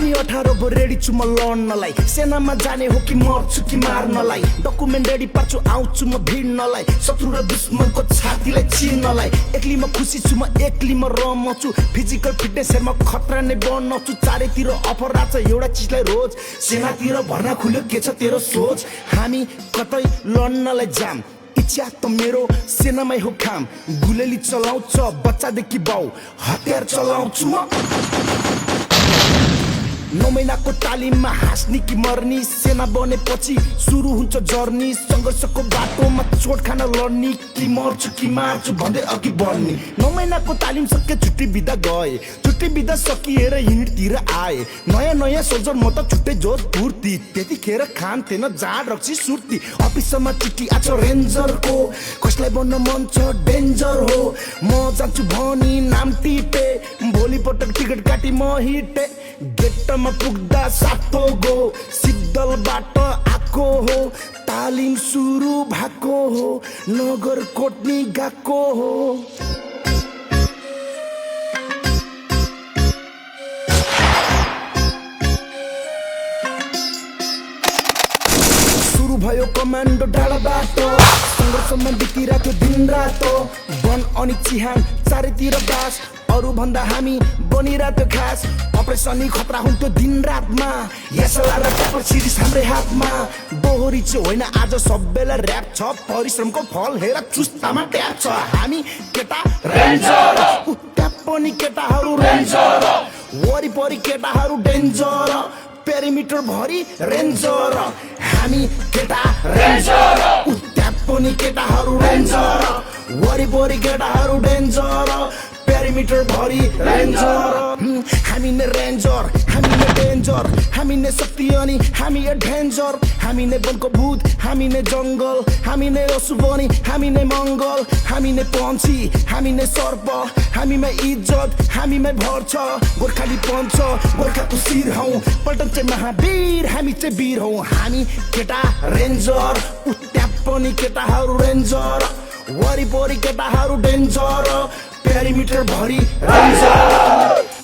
हामी 18 भो रेडी छु म लड्नलाई सेनामा जाने हो कि मर्छु कि मार्नलाई डकुमेन्ट रेडी पार्छु आउँछु म भिड्नलाई शत्रु र दुश्मनको छातीलाई चिर्नलाई एक्लै म खुसी छु म एक्लै म रमाउँछु फिजिकल फिटनेस हेरमा खतरा नै बनाउँछु चारैतिर अफर राछ एउटा चिजलाई रोज सेनातिर भर्ना खुल्यो के छ तेरो सोच हामी कतै लड्नलाई जाम इच्छा त मेरो सेनामै हो काम गुलेली चलाउँछ बच्चादेखि बाउ हतियार चलाउँछु म 9 महिनाको तालिममा हाँस्ने कि मर्नी सेना बनेपछि सुरु हुन्छ जर्नी संघर्षको बाटोमा चोट खान लड्ने कि मर्छु कि मार्छु भन्दै अघि बढ्ने 9 महिनाको तालिम सके छुट्टी बिदा गए छुट्टी बिदा सकिएर युनिटतिर आए नयाँ सोल्जर म त छुट्टै जोस पूर्ति त्यतिखेर खान थिएन जाड रक्सी सुर्ती अफिसमा चिठी आछ रेन्जरको कसलाई बन्न मन छ डेन्जर हो म जान्छु भनी नाम टिपे भोलि पटक टिकट काटी म हिटे गेटमा पुग्दा सातो गो सिद्धलबाट आको हो तालिम सुरु भएको हो नगर कोट्नी गएको हो सुरु भयो कमान्डो डाँडाबाट संघर्षमा बितिरहेको दिन रातो वन अनि चिहान चारैतिर बास अरु भन्दा हामी बनिरहेको खास अपरेसनी खतरा हुन्थ्यो दिन रातमा यसला र ट्यापर सिरिज हाम्रै हातमा दोहोरी चाहिँ होइन आज सबैलाई ऱ्याप छ परिश्रमको फल हेर चुस्तामा ट्याप छ हामी केटा रेन्जर उता पनि केटाहरू रेन्जर वरिपरि केटाहरू डेन्जर पेरिमिटर भरि रेन्जर हामी केटा रेन्जर उता पनि केटाहरू रेन्जर वरिपरि केटाहरू डेन्जर पेरिमिटर भरि रेन्जर हामी नै रेन्जर हामी नै डेन्जर हामी नै शक्ति अनि हामी एडभेन्चर हामी नै वनको भूत हामी नै जङ्गल हामी नै असुबनी हामी नै मङ्गल हामी नै पन्छी हामी नै सर्प हामीमै इज्जत हामीमै भर छ गोर्खाली पञ्च गोर्खाको शिर हौ पल्टन चाहिँ महावीर हामी चाहिँ वीर हौ हामी केटा रेन्जर उता पनि केटाहरू रेन्जर वरिपरि केटाहरू डेन्जर पेरिमिटर भरि रेन्जर